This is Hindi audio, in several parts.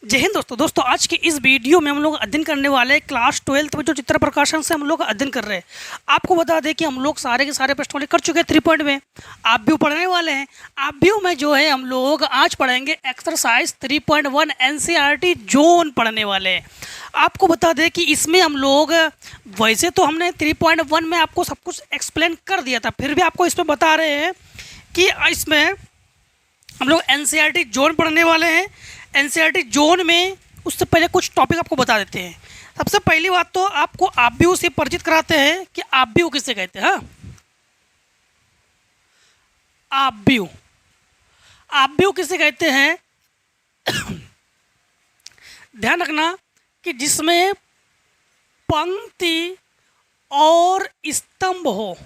जय हिंद दोस्तों आज की इस वीडियो में हम लोग अध्ययन करने वाले हैं क्लास 12 में जो चित्र प्रकाशन से हम लोग अध्ययन कर रहे हैं। आपको बता दें कि हम लोग सारे के सारे प्रश्न कर चुके हैं 3 पॉइंट में। आप भी पढ़ने वाले हैं। आप भी में जो है हम लोग आज पढ़ेंगे एक्सरसाइज 3.1 एनसीईआरटी जोन पढ़ने वाले हैं। आपको बता दें कि इसमें हम लोग वैसे तो हमने 3.1 में आपको सब कुछ एक्सप्लेन कर दिया था, फिर भी आपको इसमें बता रहे हैं कि इसमें हम लोग एनसीईआरटी जोन पढ़ने वाले हैं। एनसीईआरटी जोन में उससे पहले कुछ टॉपिक आपको बता देते हैं। सबसे पहली बात तो आपको आब्यू से परिचित कराते हैं कि आब्यू किसे कहते हैं। आब्यू आब्यू किसे कहते हैं ध्यान रखना कि जिसमें पंक्ति और स्तंभ हो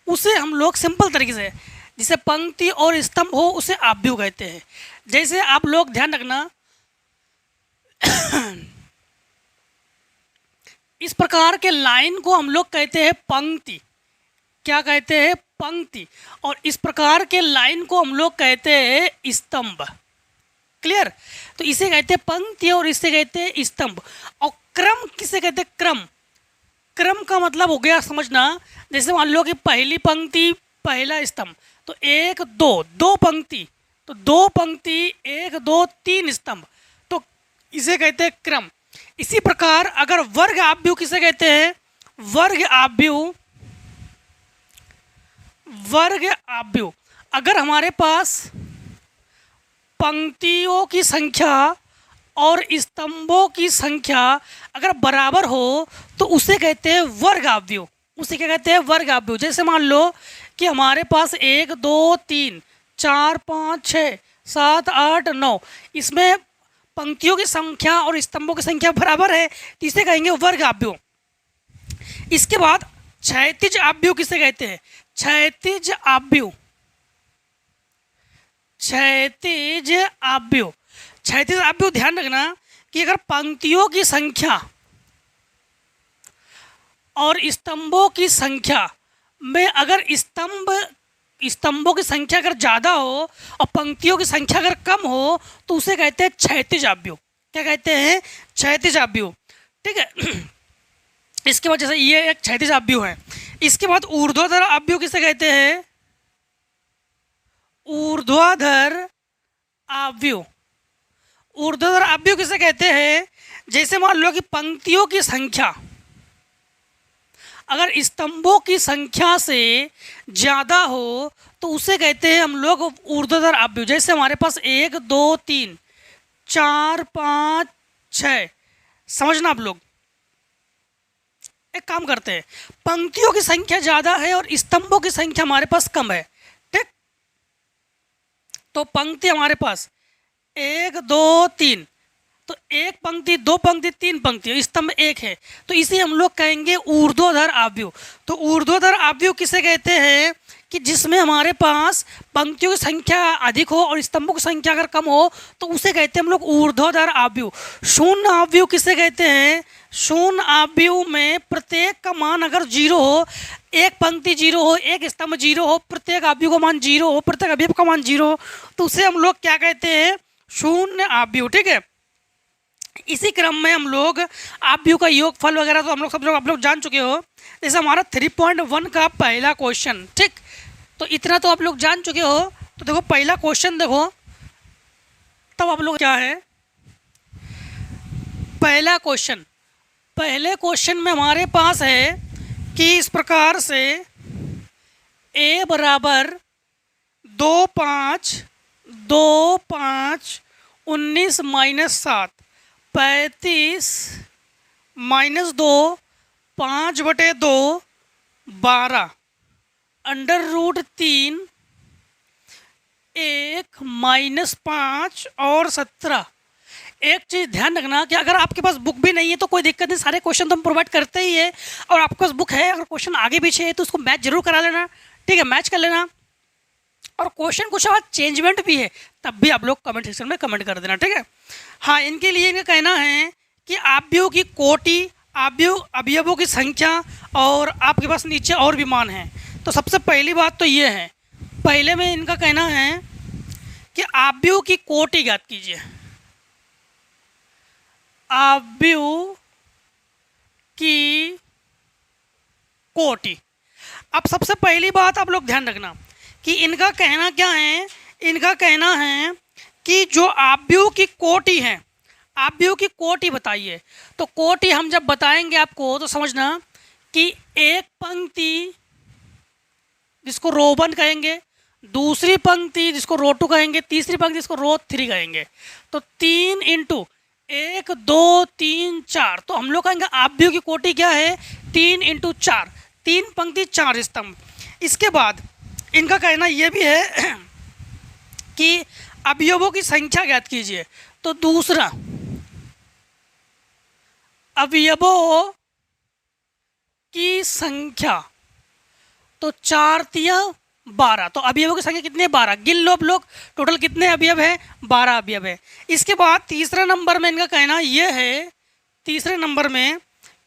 उसे हम लोग सिंपल तरीके से, जिसे पंक्ति और स्तंभ हो उसे आब्यू कहते हैं। जैसे आप लोग ध्यान रखना इस प्रकार के लाइन को हम लोग कहते हैं पंक्ति। क्या कहते हैं? पंक्ति। और इस प्रकार के लाइन को हम लोग कहते हैं स्तंभ। क्लियर? तो इसे कहते हैं पंक्ति और इसे कहते हैं स्तंभ। और क्रम किसे कहते हैं? क्रम। क्रम का मतलब हो गया समझना, जैसे मान लो कि पहली पंक्ति पहला स्तंभ तो 1 2 2 पंक्ति, तो 2 पंक्ति 1 2 3 स्तंभ, तो इसे कहते हैं क्रम। इसी प्रकार अगर वर्ग आब्यू किसे कहते हैं? वर्ग आब्यू। वर्ग आब्यू अगर हमारे पास पंक्तियों की संख्या और स्तंभों की संख्या अगर बराबर हो तो उसे कहते हैं वर्ग आब्यू। उसे क्या कहते हैं? वर्ग आब्यू। जैसे मान लो कि हमारे पास 1 2 3 4 5 6 7 8 9, इसमें पंक्तियों की संख्या और स्तंभों की संख्या बराबर है, तो इसे कहेंगे वर्ग आब्यू। इसके बाद क्षैतिज आब्यू किसे कहते हैं? क्षैतिज आब्यू। क्षैतिज आब्यू। क्षैतिज आब्यू ध्यान रखना कि अगर पंक्तियों की संख्या और स्तंभों की संख्या में अगर स्तंभों की संख्या अगर ज़्यादा हो और पंक्तियों की संख्या अगर कम हो तो उसे कहते हैं क्षैतिज आब्यू। क्या कहते हैं? क्षैतिज आब्यू। ठीक है। इसके बाद जैसे ये एक क्षैतिज आब्यू है। इसके बाद ऊर्ध्वाधर आब्यू किसे कहते हैं? ऊर्ध्वाधर आब्यू। ऊर्ध्वाधर आब्यू किसे कहते हैं? जैसे मान लो कि पंक्तियों की संख्या अगर स्तंभों की संख्या से ज़्यादा हो तो उसे कहते हैं हम लोग ऊर्ध्वाधर आब्यू। जैसे हमारे पास 1 2 3 4 5 6, समझना आप लोग। एक काम करते हैं, पंक्तियों की संख्या ज़्यादा है और स्तंभों की संख्या हमारे पास कम है। ठीक, तो पंक्ति हमारे पास 1 2 3, तो 1 पंक्ति 2 पंक्ति 3 पंक्ति, स्तंभ 1 है, तो इसे हम लोग कहेंगे ऊर्ध्वाधर आब्यू। तो ऊर्ध्वाधर आब्यू किसे कहते हैं? कि जिसमें हमारे पास पंक्तियों की संख्या अधिक हो और स्तंभों की संख्या अगर कम हो तो उसे कहते हैं हम लोग ऊर्ध्वाधर आब्यू। शून्य आब्यू किसे कहते हैं? शून्य आब्यू में प्रत्येक का मान अगर 0 हो, एक पंक्ति 0 हो, एक स्तंभ 0 हो, प्रत्येक आब्यू का मान 0 हो, प्रत्येक अवयव का मान 0 हो, तो उसे हम लोग क्या कहते हैं? शून्य आब्यू। ठीक है। इसी क्रम में हम लोग आब्यू का योगफल वगैरह तो हम लोग सब लोग आप लोग जान चुके हो। जैसे हमारा 3.1 का पहला क्वेश्चन, ठीक, तो इतना तो आप लोग जान चुके हो। तो देखो पहला क्वेश्चन देखो, तब आप लोग क्या है पहला क्वेश्चन। पहले क्वेश्चन में हमारे पास है कि इस प्रकार से a बराबर 2 5 2 5 19 माइनस 7 35 माइनस 2 5/2 12 √3 1 माइनस 5 और 17। एक चीज़ ध्यान रखना कि अगर आपके पास बुक भी नहीं है तो कोई दिक्कत नहीं, सारे क्वेश्चन तो हम प्रोवाइड करते ही है। और आपके पास बुक है, अगर क्वेश्चन आगे पीछे है तो उसको मैच जरूर करा लेना। ठीक है, मैच कर लेना। और क्वेश्चन कुछ आज चेंजमेंट भी है तब भी आप लोग कमेंट सेक्शन में कमेंट कर देना। ठीक है। हाँ, इनके लिए इनका कहना है कि आब्यू की कोटि, आब्यू अवयवों की संख्या और आपके पास नीचे और भी मान हैं। तो सबसे पहली बात तो ये है, पहले में इनका कहना है कि आव्यूह की कोटि ज्ञात कीजिए। आव्यूह की कोटि। अब सबसे पहली बात आप लोग ध्यान रखना कि इनका कहना क्या है, इनका कहना है कि जो आव्यूह की कोटि है, आव्यूह की कोटि बताइए। तो कोटि हम जब बताएंगे आपको तो समझना कि एक पंक्ति जिसको रो 1 कहेंगे, दूसरी पंक्ति जिसको रो 2 कहेंगे, तीसरी पंक्ति जिसको रो 3 कहेंगे। तो 3 इंटू 1 2 3 4। तो हम लोग कहेंगे आव्यूह की कोटि क्या है, 3 इंटू 4, 3 पंक्ति 4 स्तंभ। इसके बाद इनका कहना यह भी है कि अवयवों की संख्या ज्ञात कीजिए। तो दूसरा, अवयवों की संख्या, तो 4 तिया 12। तो अवयवों की संख्या कितनी है, 12। गिन लो आप लोग टोटल कितने अवयव है, 12 अवयव है। इसके बाद तीसरे नंबर में इनका कहना यह है, तीसरे नंबर में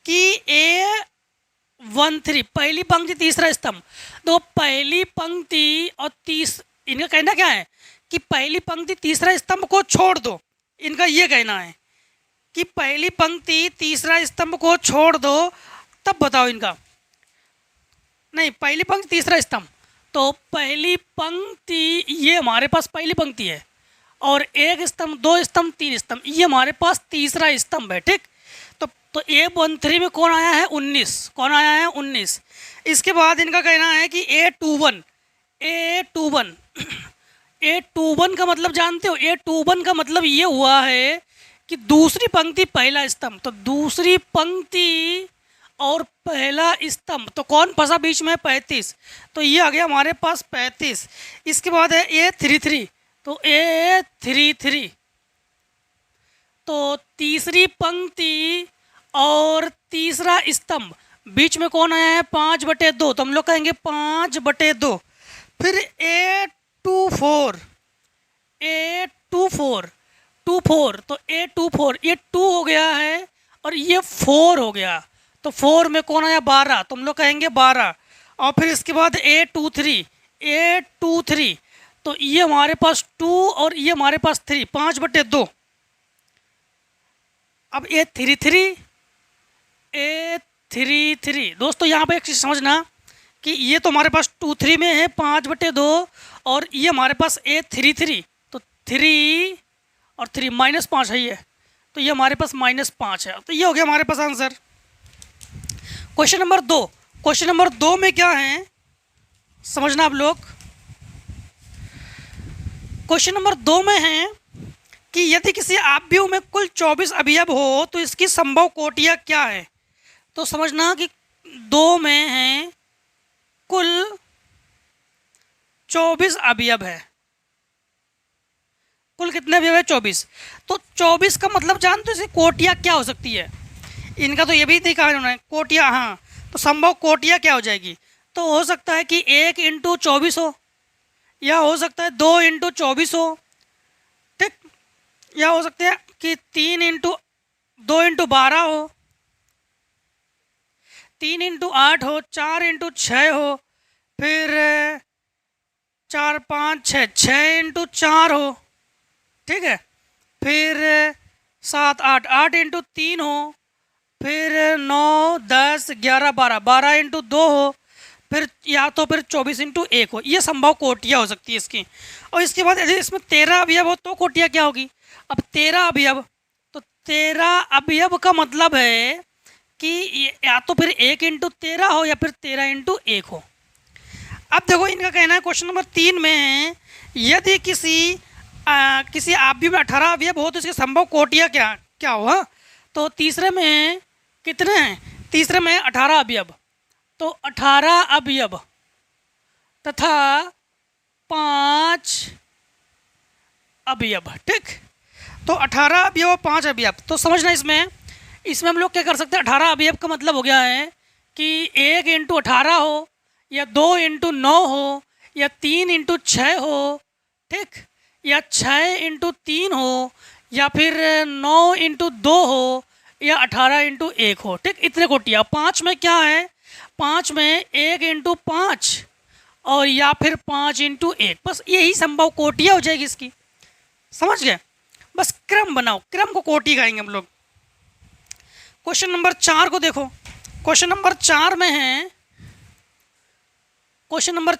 कि A13 पहली पंक्ति तीसरा स्तंभ। तो पहली पंक्ति और इनका कहना क्या है कि पहली पंक्ति तीसरा स्तंभ को छोड़ दो। इनका ये कहना है कि पहली पंक्ति तीसरा स्तंभ को छोड़ दो, तब बताओ इनका। नहीं, पहली पंक्ति तीसरा स्तंभ, तो पहली पंक्ति ये हमारे पास पहली पंक्ति है और 1 स्तंभ 2 स्तंभ 3 स्तंभ, ये हमारे पास तीसरा स्तंभ है। ठीक, तो A13 में कौन आया है, 19। कौन आया है, 19। इसके बाद इनका कहना है कि A21 A21 का मतलब जानते हो, A21 का मतलब ये हुआ है कि दूसरी पंक्ति पहला स्तंभ। तो दूसरी पंक्ति और पहला स्तंभ, तो कौन फंसा बीच में, 35। तो ये आ गया हमारे पास 35। इसके बाद है A33। तो A33 तो तीसरी पंक्ति और तीसरा स्तंभ, बीच में कौन आया है, 5/2। तो हम लोग कहेंगे 5/2। फिर A24 तो A24 ये 2 हो गया है और ये 4 हो गया। तो 4 में कौन आया, 12। तो हम लोग कहेंगे 12। और फिर इसके बाद A23 तो ये हमारे पास 2 और ये हमारे पास 3, 5/2। अब A33 दोस्तों यहाँ पे एक चीज़ समझना कि ये तो हमारे पास 2 3 में है 5/2 और ये हमारे पास A33 तो 3 और 3 -5 है ये, तो ये हमारे पास -5 है। तो ये हो गया हमारे पास answer. Question number 2, question number 2 में क्या है समझना आप लोग। क्वेश्चन नंबर 2 में है कि यदि किसी आव्यूह में कुल 24 अवयव हो तो इसकी संभव कोटियाँ क्या है। तो समझना कि 2 में है कुल 24 अवयव है। कुल कितने अवयव है, 24। तो 24 का मतलब जानते हो इसे कोटियाँ क्या हो सकती है। इनका तो ये भी नहीं कहा उन्होंने कोटियाँ, हाँ। तो संभव कोटियाँ क्या हो जाएगी, तो हो सकता है कि 1 × 24 हो, या हो सकता है 2 × 24 हो, ठीक, या हो सकता है कि 3 × 2 × 12 हो, 3 × 8 हो, 4 × 6 हो, फिर 4 5 6 6 × 4 हो, ठीक है, फिर 7 8 8 × 3 हो, फिर 9 10 11 12 12 × 2 हो, फिर या तो फिर 24 × 1 हो। ये संभव कोटियाँ हो सकती है इसकी। और इसके बाद यदि इसमें 13 अवयव हो तो कोटियाँ क्या होगी। अब 13 अवयव, तो 13 अवयव का मतलब है कि या तो फिर 1 × 13 हो या फिर 13 × 1 हो। अब देखो इनका कहना है क्वेश्चन नंबर 3 में है यदि किसी आव्यूह में 18 अवयव हो तो इसके संभव कोटियाँ क्या क्या हो। हाँ, तो तीसरे में कितने हैं, तीसरे में 18 अवयव, तो 18 अवयव तथा 5 अवयव, ठीक। तो 18 अवयव और 5 अवयव, तो समझना इसमें हम लोग क्या कर सकते हैं। 18 अवयव का मतलब हो गया है कि 1 × 18 हो, या 2 × 9 हो, या 3 × 6 हो, ठीक, या 6 × 3 हो, या फिर 9 × 2 हो, या 18 × 1 हो, ठीक। इतने कोटियाँ। 5 में क्या है, 5 में 1 × 5 और या फिर 5 × 1, बस यही संभव कोटियाँ हो जाएगी इसकी। समझ गए? बस क्रम बनाओ, क्रम को कोटि कहेंगे हम लोग। क्वेश्चन नंबर 4 को देखो। क्वेश्चन नंबर 4 में है, क्वेश्चन नंबर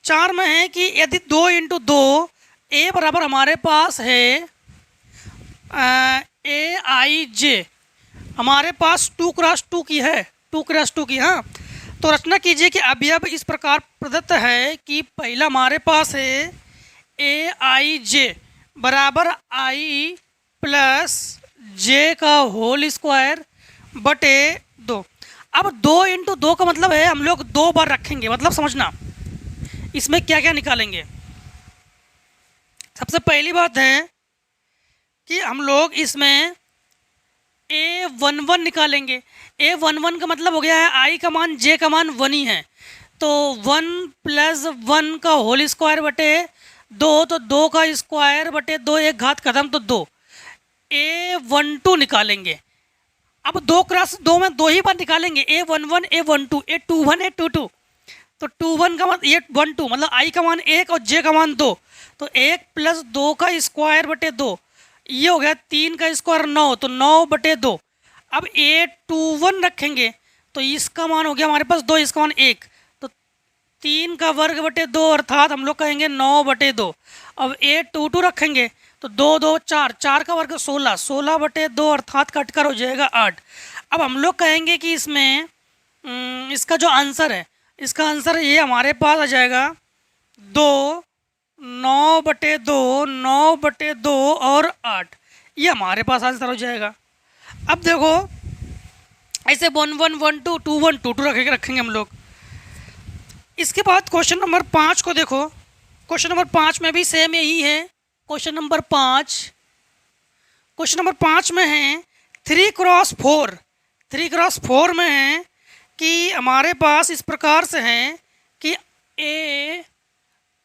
4 में है कि यदि 2 इंटू 2 ए बराबर हमारे पास है ए आई जे, हमारे पास 2 क्रॉस 2 की है, 2 क्रॉस 2 की। हाँ, तो रचना कीजिए कि अवयव इस प्रकार प्रदत्त है कि पहला हमारे पास है ए आई जे बराबर आई प्लस जे का होल स्क्वायर बटे 2। अब 2 इंटू 2 का मतलब है हम लोग 2 बार रखेंगे, मतलब समझना इसमें क्या क्या निकालेंगे। सबसे पहली बात है कि हम लोग इसमें A11 निकालेंगे। A11 का मतलब हो गया है आई का मान जे का मान 1 ही है, तो 1 प्लस 1 का होल स्क्वायर बटे 2, तो 2 का स्क्वायर बटे 2, एक घात खत्म तो 2। A12 निकालेंगे। अब 2 क्रॉस 2 में 2 ही बार निकालेंगे, A11 A12 A21 A22, तो 21 का मान ये 12 मतलब आई का मान 1 और जे का मान 2, तो 1 प्लस 2 का स्क्वायर बटे 2, ये हो गया 3 का स्क्वायर 9, तो 9 बटे 2। अब A21 रखेंगे तो इसका मान हो गया हमारे पास 2, इसका मान 1, तो 3 का वर्ग बटे 2 अर्थात हम लोग कहेंगे 9 बटे 2। अब A22 रखेंगे तो 2 2 4, 4 का वर्ग 16, 16 बटे 2 अर्थात कटकर हो जाएगा 8। अब हम लोग कहेंगे कि इसमें इसका जो आंसर है, इसका आंसर ये हमारे पास आ जाएगा 2, 9 बटे 2, 9 बटे 2 और 8, ये हमारे पास आंसर हो जाएगा। अब देखो ऐसे 1 1 1 2 2 1 2 2 रखेंगे हम लोग। इसके बाद क्वेश्चन नंबर 5 को देखो। क्वेश्चन नंबर 5 में भी सेम यही है। क्वेश्चन नंबर 5 में है 3 क्रॉस 4, 3 क्रॉस 4 में है कि हमारे पास इस प्रकार से है कि ए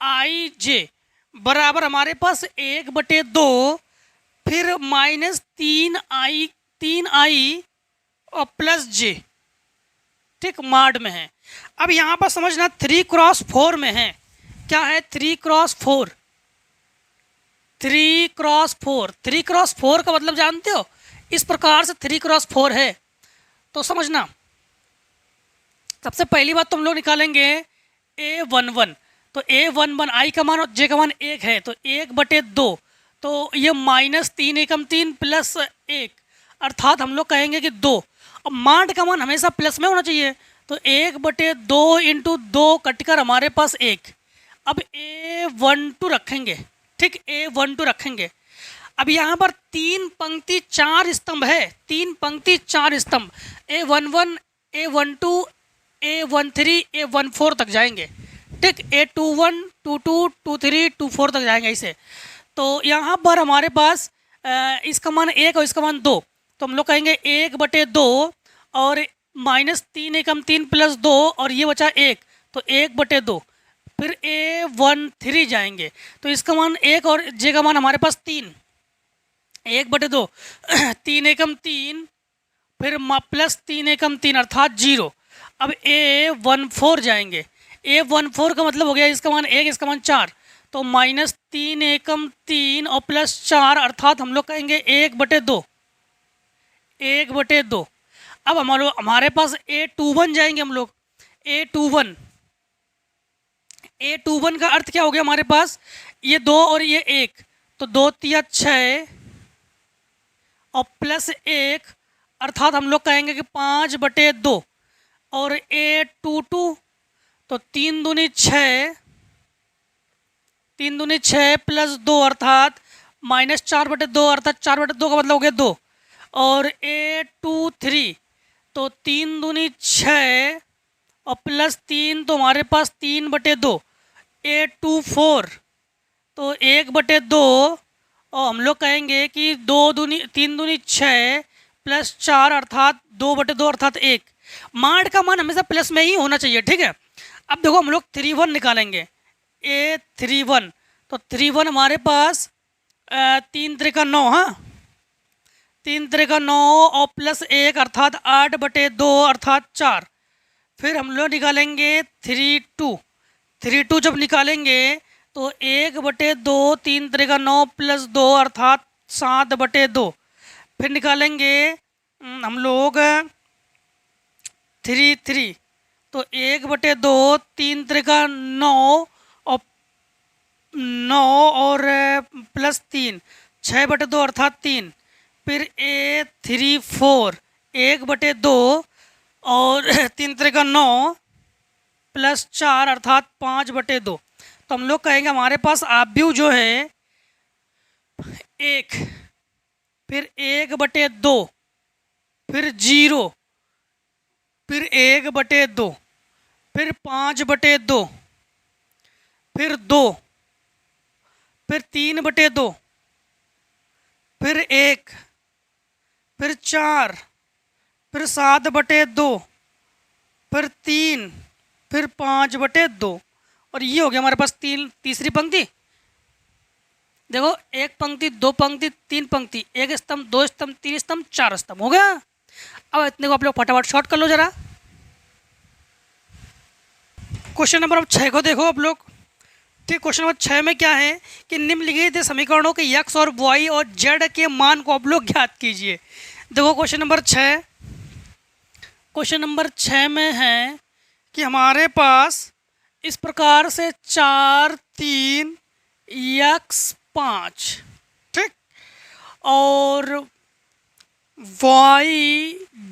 आई जे बराबर हमारे पास 1 बटे 2, फिर माइनस 3 आई और प्लस जे, ठीक, माड में है। अब यहाँ पर समझना 3 क्रॉस 4 में है, क्या है 3 क्रॉस 4, 3 क्रॉस 4, 3 क्रॉस 4 का मतलब जानते हो, इस प्रकार से 3 क्रॉस 4 है। तो समझना सबसे पहली बात तो हम लोग निकालेंगे A11, तो A11 आई का मान और जे का मान 1 है, तो 1 बटे 2, तो ये माइनस 3 एकम 3 प्लस 1 अर्थात हम लोग कहेंगे कि 2। अब माड का मान हमेशा प्लस में होना चाहिए, तो 1 बटे 2 इंटू 2 कटकर हमारे पास 1। अब A12 रखेंगे, ठीक, A12 रखेंगे। अब यहाँ पर 3 पंक्ति 4 स्तंभ है, 3 पंक्ति 4 स्तंभ, A11 A12 A13 A14 तक जाएंगे, ठीक, A21 22 23 24 तक जाएंगे ऐसे। तो यहाँ पर हमारे पास इसका मान 1 और इसका मान 2, तो हम लोग कहेंगे 1 बटे 2 और माइनस 3 एकम 3 प्लस 2 और ये बचा 1, तो 1 बटे 2। फिर A13 जाएंगे तो इसका मान 1 और जे का मान हमारे पास 3, 1 बटे 2 3 एकम 3, फिर प्लस 3 एकम 3 अर्थात 0। अब A14 जाएंगे, A14 का मतलब हो गया इसका मान 1 इसका मान 4, तो माइनस 3 एकम 3 और प्लस 4 अर्थात हम लोग कहेंगे 1 बटे 2, 1 बटे 2। अब हमारे पास A21 जाएंगे हम लोग, A21 का अर्थ क्या हो गया हमारे पास, ये 2 और ये 1, तो 2 3 6 और प्लस 1 अर्थात हम लोग कहेंगे कि 5 बटे 2। और A22 तो 3 दूनी 6, 3 दूनी 6 प्लस 2 अर्थात माइनस 4 बटे 2 अर्थात 4 बटे 2 का मतलब हो गया 2। और A23 तो 3 दूनी 6 और प्लस 3 तो हमारे पास 3 बटे 2। A24 तो 1 बटे 2 और हम लोग कहेंगे कि 3 दूनी 6 प्लस 4 अर्थात 2 बटे 2 अर्थात 1। माड का मान हमेशा प्लस में ही होना चाहिए, ठीक है। अब देखो हम लोग 31 निकालेंगे, A31 तो 31 हमारे पास 3 त्रिका 9, हाँ 3 त्रिका 9 और प्लस 1 अर्थात 8 बटे 2 अर्थात 4। फिर हम लोग निकालेंगे 32 जब निकालेंगे तो 1/2 3 3 9 + 2 अर्थात 7/2। फिर निकालेंगे हम लोग 3 3, तो 1/2 3 3 9 और 9 और +3 6/2 अर्थात 3। फिर A3 4 1/2 और 3 3 9 +4 अर्थात 5/2। तो हम लोग कहेंगे हमारे पास आव्यूह जो है 1, फिर 1/2, फिर 0, फिर 1/2, फिर 5/2, फिर 2, फिर 3/2, फिर 1, फिर 4, फिर 7/2, फिर 3, फिर 5/2। और ये हो गया हमारे पास तीसरी पंक्ति। देखो, एक पंक्ति, दो पंक्ति, तीन पंक्ति, एक स्तंभ, दो स्तंभ, तीन स्तंभ, चार स्तंभ हो गया। अब इतने को आप लोग फटाफट शॉर्ट कर लो जरा। क्वेश्चन नंबर 6 को देखो आप लोग। ठीक, क्वेश्चन नंबर 6 में क्या है कि निम्नलिखित समीकरणों के x और y और z के मान को आप लोग ज्ञात कीजिए। देखो क्वेश्चन नंबर 6, क्वेश्चन नंबर 6 में है कि हमारे पास इस प्रकार से 4 3 x 5, ठीक, और y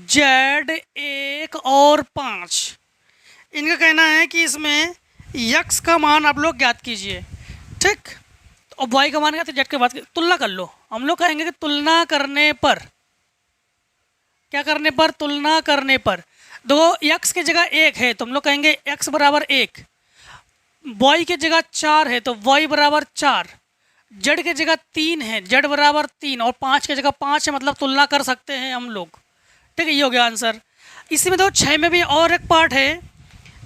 z 1 और 5। इनका कहना है कि इसमें x का मान आप लोग ज्ञात कीजिए, ठीक, और y का मान क्या, z के बाद तुलना कर लो। हम लोग कहेंगे कि तुलना करने पर, क्या करने पर, तुलना करने पर। दो x की जगह 1 है तो हम लोग कहेंगे x बराबर 1, y की जगह 4 है तो y बराबर 4, z की जगह 3 है, z बराबर 3, और 5 की जगह 5 है, मतलब तुलना कर सकते हैं हम लोग। ठीक है, ये हो गया आंसर। इसी में तो 6 में भी और एक पार्ट है,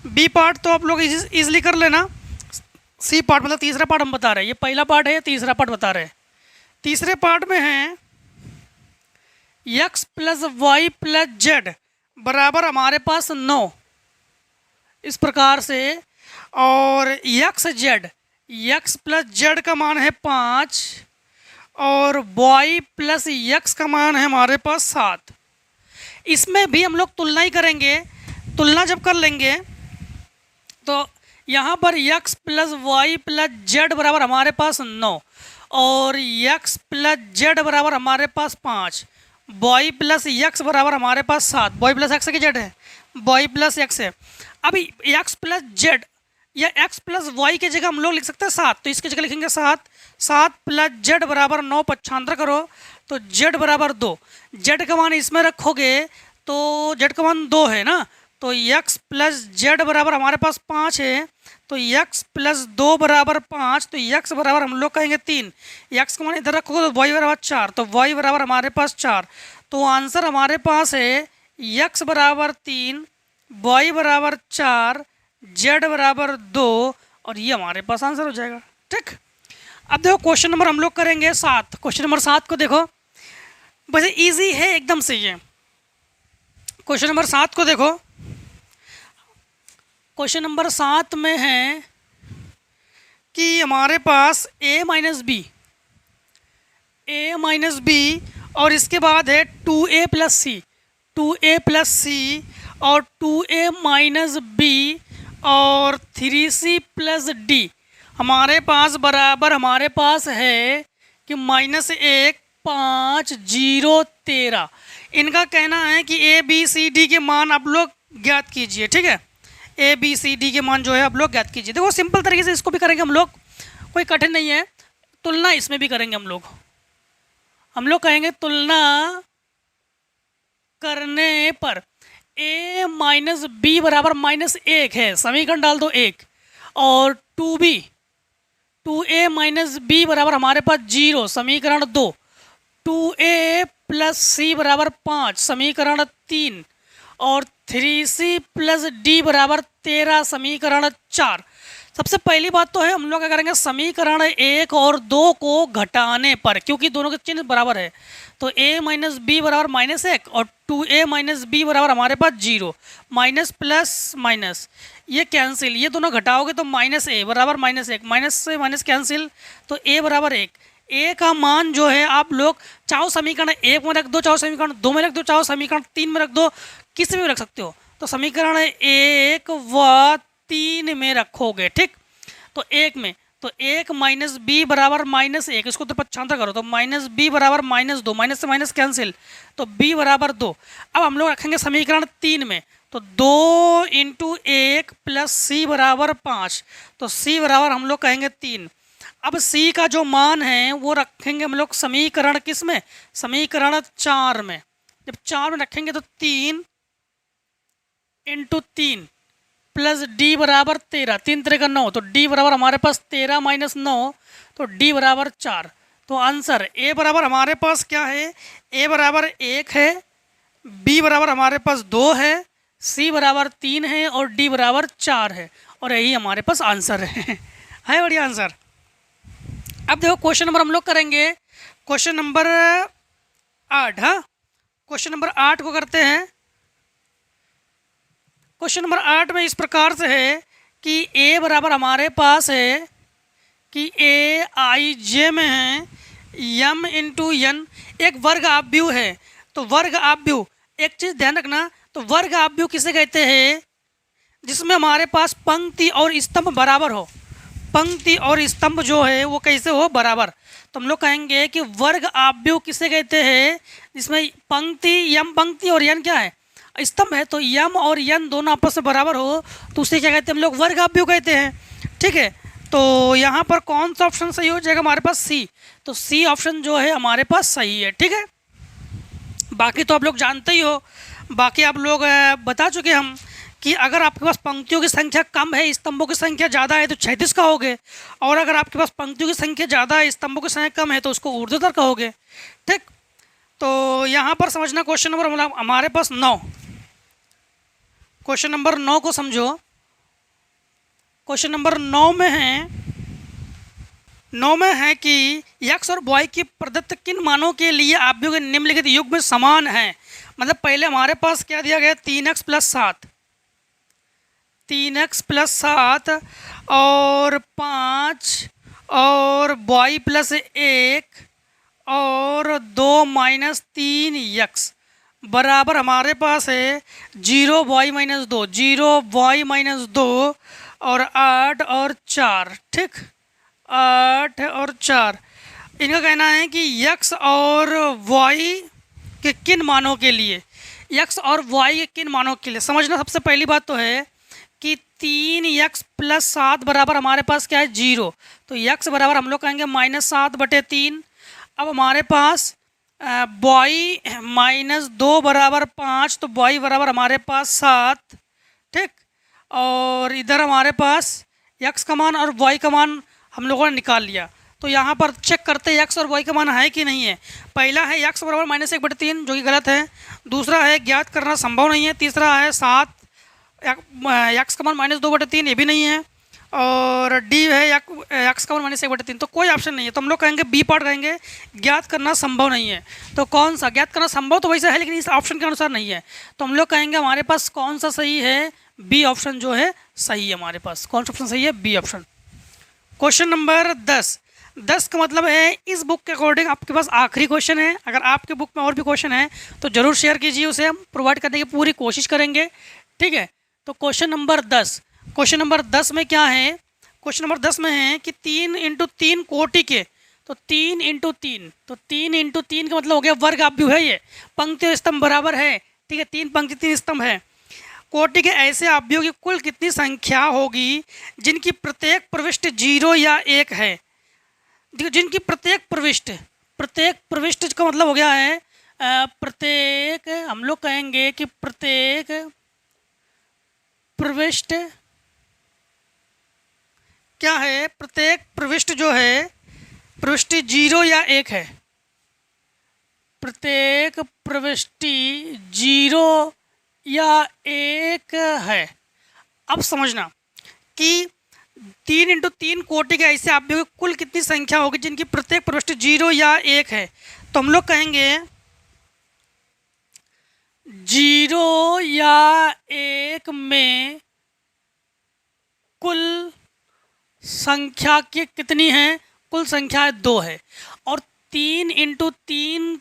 बी पार्ट, तो आप लोग इजीली कर लेना। सी पार्ट मतलब तीसरा पार्ट हम बता रहे हैं, ये पहला पार्ट है, तीसरा पार्ट बता रहे हैं। तीसरे पार्ट में है x + y + z बराबर हमारे पास 9, इस प्रकार से, और x + z का मान है 5, और y + x का मान है हमारे पास 7। इसमें भी हम लोग तुलना ही करेंगे। तुलना जब कर लेंगे तो यहाँ पर x + y + z बराबर हमारे पास 9, और x + z बराबर हमारे पास 5, y + x बराबर हमारे पास 7। y + x की z है, y + x है। अभी x + z या x + y की जगह हम लोग लिख सकते हैं 7, तो इसकी जगह लिखेंगे 7। 7 + z बराबर 9, पक्षांतर करो तो z बराबर 2। z का मान इसमें रखोगे तो z का मान 2 है ना, तो x + z बराबर हमारे पास 5 है, तो x + 2 बराबर 5, तो x बराबर हम लोग कहेंगे 3। x का मान इधर रखोगे तो y बराबर 4, तो y बराबर हमारे पास 4। तो आंसर हमारे पास है x बराबर 3, y बराबर 4, z बराबर 2, और ये हमारे पास आंसर हो जाएगा। ठीक, अब देखो क्वेश्चन नंबर हम लोग करेंगे 7। क्वेश्चन नंबर 7 को देखो, वैसे इजी है एकदम से ये। क्वेश्चन नंबर 7 को देखो, क्वेश्चन नंबर 7 में है कि हमारे पास a - b और इसके बाद है 2a + c और 2a - b और 3c + d हमारे पास बराबर हमारे पास है कि -1 5 0 13। इनका कहना है कि a b c d के मान आप लोग ज्ञात कीजिए। ठीक है, a b c d के मान जो है आप लोग ज्ञात कीजिए। देखो सिंपल तरीके से इसको भी करेंगे हम लोग, कोई कठिन नहीं है। तुलना इसमें भी करेंगे हम लोग कहेंगे तुलना करने पर a - b बराबर -1 है, समीकरण डाल दो 1, और 2a - b बराबर हमारे पास 0, समीकरण 2, 2a + c बराबर 5, समीकरण 3, और 3c + d बराबर 13, समीकरण 4। सबसे पहली बात तो है हम लोग क्या करेंगे, समीकरण 1 और 2 को घटाने पर, क्योंकि दोनों के चिन्ह बराबर है, तो a माइनस बी बराबर -1 और 2a माइनस बी बराबर हमारे पास 0, माइनस प्लस माइनस ये कैंसिल, ये दोनों घटाओगे तो -a बराबर -1, माइनस से माइनस कैंसिल, तो a बराबर 1। a का मान जो है आप लोग चाहो समीकरण 1 में रख दो, चाहो समीकरण 2 में रख दो, चाहो समीकरण 3 में रख दो, किसी में भी रख सकते हो। तो समीकरण 1 व 3 में रखोगे, ठीक। तो 1 में, तो 1 माइनस बी बराबर -1, इसको तो पक्षांतर करो, तो माइनस बी बराबर -2, माइनस से माइनस कैंसिल, तो b बराबर 2। अब हम लोग रखेंगे समीकरण 3 में, तो 2 × 1 प्लस c बराबर 5, तो c बराबर हम लोग कहेंगे 3। अब c का जो मान है वो रखेंगे हम लोग समीकरण किस में, समीकरण 4 में। जब 4 में रखेंगे तो 3 × 3 प्लस डी बराबर 13, 3 3 का 9, तो डी बराबर हमारे पास 13 माइनस 9, तो डी बराबर 4। तो आंसर ए बराबर हमारे पास क्या है, ए बराबर 1 है, बी बराबर हमारे पास 2 है, सी बराबर 3 है और डी बराबर 4 है, और यही हमारे पास आंसर है बढ़िया आंसर। अब देखो क्वेश्चन नंबर हम लोग करेंगे, क्वेश्चन नंबर 8। हाँ, क्वेश्चन नंबर 8 को करते हैं। क्वेश्चन नंबर 8 में इस प्रकार से है कि a बराबर हमारे पास है कि a i j में है m × n, एक वर्ग आव्यूह है। तो वर्ग आव्यूह, एक चीज़ ध्यान रखना, तो वर्ग आव्यूह किसे कहते हैं, जिसमें हमारे पास पंक्ति और स्तंभ बराबर हो। पंक्ति और स्तंभ जो है वो कैसे हो, बराबर। तो हम लोग कहेंगे कि वर्ग आव्यूह किसे कहते हैं, जिसमें पंक्ति, यम पंक्ति और n क्या है, स्तंभ है। तो यम और यन दोनों आपस में बराबर हो तो उसे क्या कहते हैं हम लोग, वर्ग आव्यूह कहते हैं, ठीक है। तो यहाँ पर कौन सा ऑप्शन सही हो जाएगा हमारे पास, सी। तो सी ऑप्शन जो है हमारे पास सही है, ठीक है। बाकी तो आप लोग जानते ही हो, बाकी आप लोग बता चुके हम कि अगर आपके पास पंक्तियों की संख्या कम है, स्तंभों की संख्या ज़्यादा है तो क्षैतिज कहोगे, और अगर आपके पास पंक्तियों की संख्या ज़्यादा है, स्तंभों की संख्या कम है तो उसको ऊर्ध्वाधर कहोगे, ठीक। तो यहाँ पर समझना क्वेश्चन नंबर हमारे पास 9, क्वेश्चन नंबर 9 को समझो। क्वेश्चन नंबर 9 में है कि x और y की प्रदत्त किन मानों के लिए आव्यूह के निम्नलिखित युग्म समान हैं। मतलब पहले हमारे पास क्या दिया गया, 3x + 7, 3x + 7 और 5 और y + 1 और 2 - 3x बराबर हमारे पास है 0y - 2, 0y - 2 और 8 और 4, ठीक, 8 और 4। इनका कहना है कि x और y के किन मानों के लिए, x और y के किन मानों के लिए। समझना सबसे पहली बात तो है कि 3x + 7 बराबर हमारे पास क्या है, 0। तो x बराबर हम लोग कहेंगे -7/3। अब हमारे पास y - 2 बराबर 5, तो y बराबर हमारे पास 7, ठीक। और इधर हमारे पास x का मान और y का मान हम लोगों ने निकाल लिया। तो यहाँ पर चेक करते हैं x और y का मान है कि नहीं है। पहला है x बराबर -1/3 जो कि गलत है, दूसरा है ज्ञात करना संभव नहीं है, तीसरा है 7 x का मान -2/3 ये भी नहीं है, और डी है x का मान -1/3, तो कोई ऑप्शन नहीं है। तो हम लोग कहेंगे बी पार्ट कहेंगे, ज्ञात करना संभव नहीं है। तो कौन सा, ज्ञात करना संभव तो वैसे है लेकिन इस ऑप्शन के अनुसार नहीं है, तो हम लोग कहेंगे हमारे पास कौन सा सही है, बी ऑप्शन जो है सही है हमारे पास। कौन सा ऑप्शन सही है, बी ऑप्शन। क्वेश्चन नंबर 10 का मतलब है इस बुक के अकॉर्डिंग आपके पास आखिरी क्वेश्चन है। अगर आपके बुक में और भी क्वेश्चन है तो ज़रूर शेयर कीजिए, उसे हम प्रोवाइड करने की पूरी कोशिश करेंगे, ठीक है। तो क्वेश्चन नंबर 10 में क्या है, क्वेश्चन नंबर 10 में है कि 3 × 3 कोटि के, तो 3 × 3, तो 3 × 3 का मतलब हो गया वर्ग आव्यूह है, ये पंक्ति और स्तंभ बराबर है, ठीक है, 3 पंक्ति 3 स्तंभ है। कोटि के ऐसे आव्यूह की कुल कितनी संख्या होगी जिनकी प्रत्येक प्रविष्ट 0 या 1 है। देखो जिनकी प्रत्येक प्रविष्ट का मतलब हो गया है प्रत्येक, हम लोग कहेंगे कि प्रत्येक प्रविष्ट क्या है, प्रत्येक प्रविष्ट जो है प्रविष्टि 0 या 1 है, प्रत्येक प्रविष्टि 0 या 1 है। अब समझना कि 3 × 3 कोटि के ऐसे अवयवों की कुल कितनी संख्या होगी जिनकी प्रत्येक प्रविष्टि 0 या 1 है? तो हम लोग कहेंगे 0 या 1 में कुल संख्या की कितनी है? कुल संख्या 2 है। और 3 × 3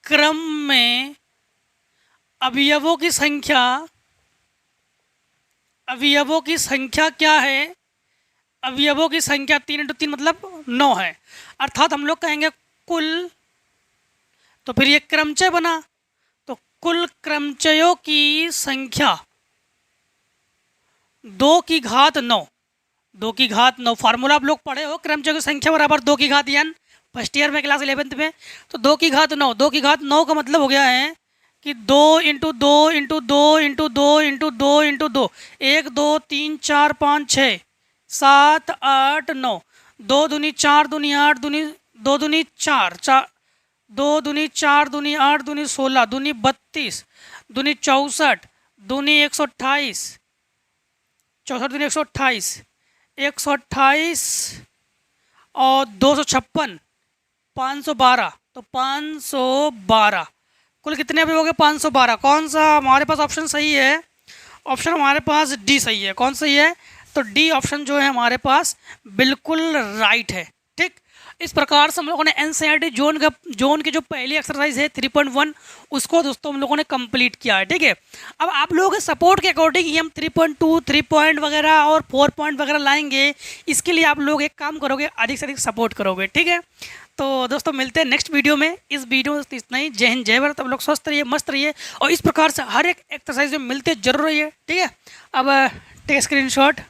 क्रम में अवयवों की संख्या क्या है? अवयवों की संख्या 3 × 3 मतलब 9 है। अर्थात हम लोग कहेंगे कुल, तो फिर ये क्रमचय बना, तो कुल क्रमचयों की संख्या 2 की घात 9। 2 की घात 9 फार्मूला आप लोग पढ़े हो, क्रमचयों की संख्या बराबर 2 की घात n, फर्स्ट ईयर में क्लास 11th में। तो 2 की घात 9, 2 की घात 9 का मतलब हो गया है कि 2 × 2 × 2 × 2 × 2 × 2, 1 2 3 4 5 6 7 8 9, 2 दूनी 4 दूनी 8 दूनी 2 दूनी 4 2 दूनी 4 दूनी 8 दूनी 16 दूनी 32 दूनी 64 दूनी 128, 64 दूनी 128, 128 और 256, 512। तो 512 कुल कितने अभी हो गए? 512। कौन सा हमारे पास ऑप्शन सही है? ऑप्शन हमारे पास डी सही है। कौन सही है? तो डी ऑप्शन जो है हमारे पास बिल्कुल राइट है। ठीक, इस प्रकार से हम लोगों ने एनसीईआरटी जोन की जो पहली एक्सरसाइज है 3.1 उसको दोस्तों हम लोगों ने कंप्लीट किया है। ठीक है, अब आप लोगों के सपोर्ट के अकॉर्डिंग ही हम 3.2, 3 पॉइंट वगैरह और 4 पॉइंट वगैरह लाएंगे। इसके लिए आप लोग एक काम करोगे, अधिक से अधिक सपोर्ट करोगे। ठीक है, तो दोस्तों मिलते हैं नेक्स्ट वीडियो में। इस वीडियो में इतना ही। जय हिंद, जय भारत। अब लोग स्वस्थ रहिए, मस्त रहिए और इस प्रकार से हर एक एक्सरसाइज में मिलते जरूर रहिए। ठीक है, अब टेक स्क्रीनशॉट।